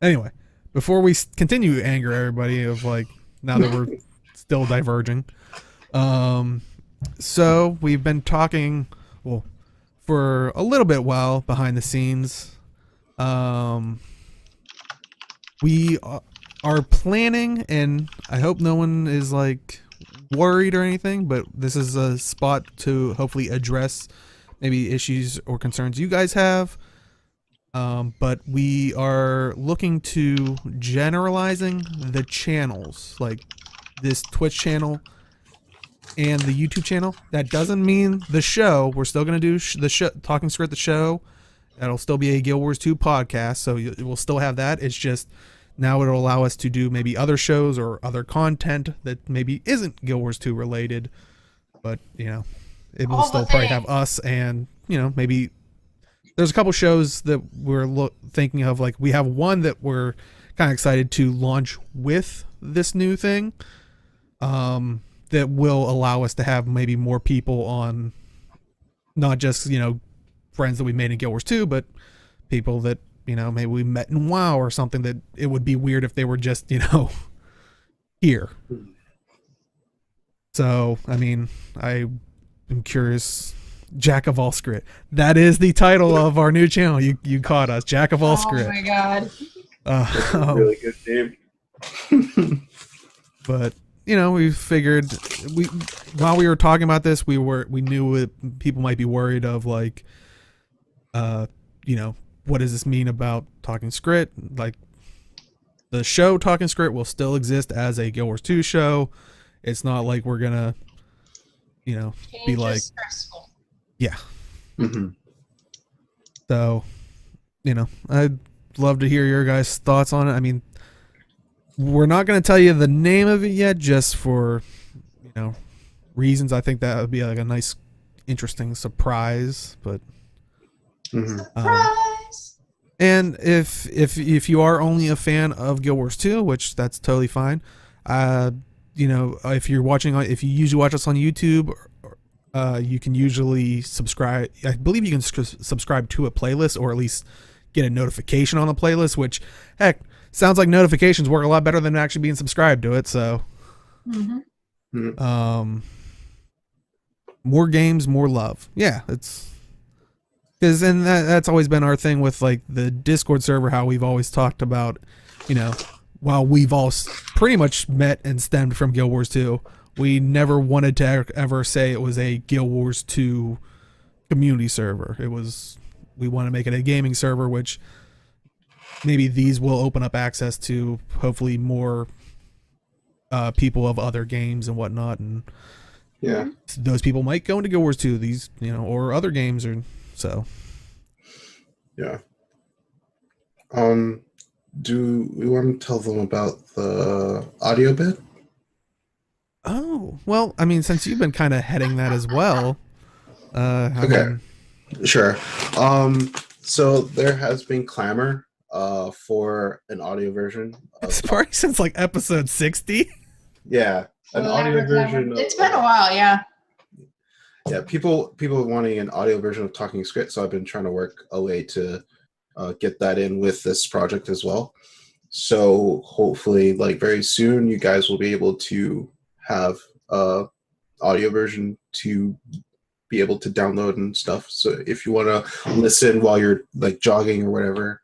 Anyway, before we continue to anger everybody of like now that we're still diverging, um, so we've been talking well for a little bit while behind the scenes. Um, we are planning, and I hope no one is like worried or anything, but this is a spot to hopefully address maybe issues or concerns you guys have. But we are looking to generalizing the channels, like this Twitch channel and the YouTube channel. That doesn't mean the show. We're still going to do the show, Talking Skritt, the show. That'll still be a Guild Wars 2 podcast, so we'll still have that. It's just now it'll allow us to do maybe other shows or other content that maybe isn't Guild Wars 2 related, but it will still probably have us and maybe there's a couple shows that we're thinking of. Like we have one that we're kind of excited to launch with this new thing, that will allow us to have maybe more people on, not just friends that we made in Guild Wars 2, but people that maybe we met in WoW or something, that it would be weird if they were just here. So I mean, I am curious. Jack of all Skritt. That is the title of our new channel. You caught us, Jack of all Skritt. Oh my god. That's a really good name. But we figured while we were talking about this, we knew people might be worried of like, what does this mean about Talking Skritt? Like the show Talking Skritt will still exist as a Guild Wars 2 show. It's not like we're gonna, be like stressful. Yeah. Mm-hmm. So, I'd love to hear your guys' thoughts on it. I mean, we're not going to tell you the name of it yet, just for, reasons. I think that would be like a nice, interesting surprise. But, surprise! And if you are only a fan of Guild Wars 2, which that's totally fine. If you usually watch us on YouTube, you can usually subscribe. I believe you can subscribe to a playlist, or at least get a notification on the playlist, which, heck, sounds like notifications work a lot better than actually being subscribed to it. So, more games, more love. Yeah, it's because, and that's always been our thing with like the Discord server, how we've always talked about, while we've all pretty much met and stemmed from Guild Wars 2, we never wanted to ever say it was a Guild Wars 2 community server. We want to make it a gaming server, which maybe these will open up access to hopefully more people of other games and whatnot. And those people might go into Guild Wars 2, these, or other games, or so. Yeah. Do we want to tell them about the audio bit? Oh, well, I mean, since you've been kind of heading that as well. Okay. Sure. So there has been clamor for an audio version. It's probably since like episode 60. Yeah. An audio version. It's been a while, yeah. Yeah, people wanting an audio version of Talking Skritt, so I've been trying to work a way to get that in with this project as well. So hopefully, like very soon, you guys will be able to have a audio version to be able to download and stuff. So if you want to listen while you're like jogging or whatever,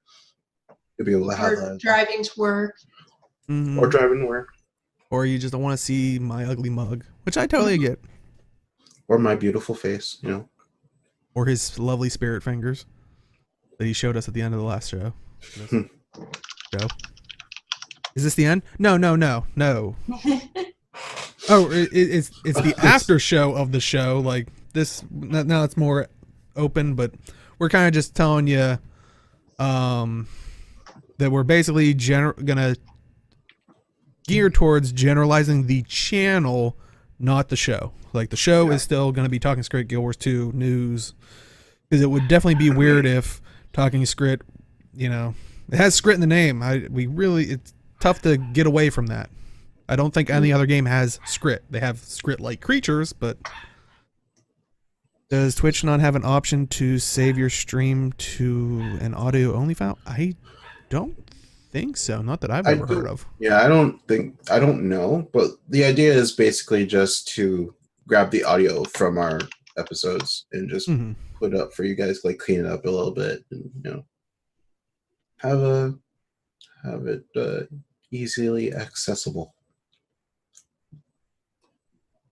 you'll be able to have that. Driving to work. Mm-hmm. Or driving to work. Or you just don't want to see my ugly mug, which I totally get. Or my beautiful face, Or his lovely spirit fingers that he showed us at the end of the last show. Show. Is this the end? No. Oh, it's the after show of the show. Like this, now it's more open, but we're kind of just telling you that we're basically gonna gear towards generalizing the channel, not the show. Like the show is still gonna be Talking Skritt, Guild Wars 2 news, because it would definitely be weird if Talking Skritt, it has Skritt in the name. It's tough to get away from that. I don't think any other game has Skritt. They have Skritt-like creatures, but does Twitch not have an option to save your stream to an audio-only file? I don't think so. Not that I've I ever heard don't- of. Yeah, I don't know, but the idea is basically just to grab the audio from our episodes and just Hmm. put it up for you guys, like clean it up a little bit, and have it easily accessible.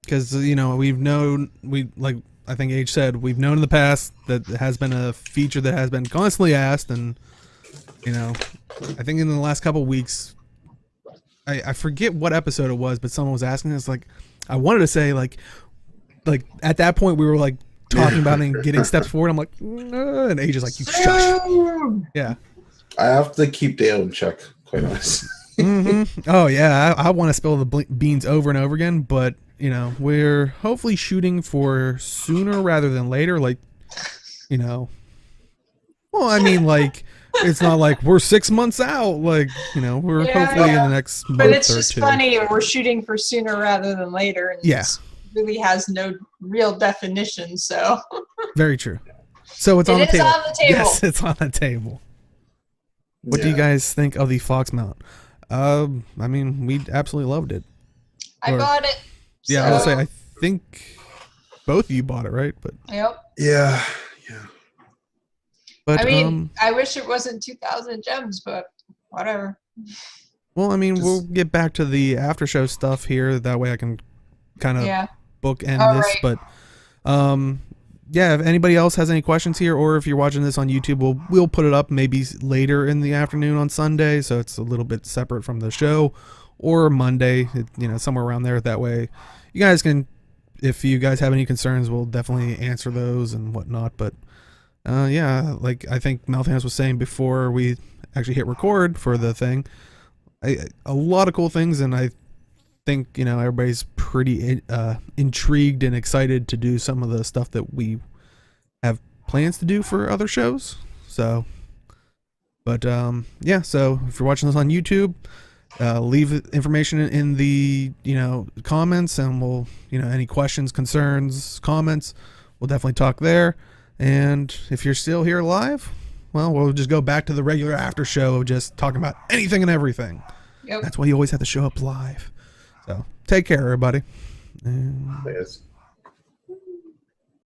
Because we've known I think Age said we've known in the past that it has been a feature that has been constantly asked, and I think in the last couple of weeks, I forget what episode it was, but someone was asking us like, I wanted to say like at that point we were like talking about it and getting steps forward. I'm like, no, and Age is like, you shush. Yeah. I have to keep Dale in check, quite honestly. Oh yeah, I want to spill the beans over and over again, but we're hopefully shooting for sooner rather than later. Like, well, I mean, like, it's not like we're 6 months out. Like, we're hopefully in the next month or two. But it's just funny. We're shooting for sooner rather than later. And Yeah. it really has no real definition. So Very true. So it's on the It is table. on the table. Yes, it's on the table. What do you guys think of the Fox mount? I mean, we absolutely loved it. I bought it. Yeah, I will say I think both of you bought it, right? But Yep. Yeah. but I mean, I wish it wasn't 2,000 gems, but whatever. well, I mean, we'll get back to the after show stuff here. That way, I can kind of Yeah. bookend All this. right. But yeah, if anybody else has any questions here, or if you're watching this on YouTube, we'll put it up maybe later in the afternoon on Sunday, so it's a little bit separate from the show, or Monday, somewhere around there. That way, you guys can, if you guys have any concerns, we'll definitely answer those and whatnot. But yeah, like I think Malthans was saying before we actually hit record for the thing, a lot of cool things, and I think everybody's pretty intrigued and excited to do some of the stuff that we have plans to do for other shows. So, but yeah, so if you're watching this on YouTube, leave information in the comments, and we'll any questions, concerns, comments, we'll definitely talk there. And if you're still here live, well, we'll just go back to the regular after show of just talking about anything and everything. Yep. That's why you always have to show up live. So take care, everybody. And Yes.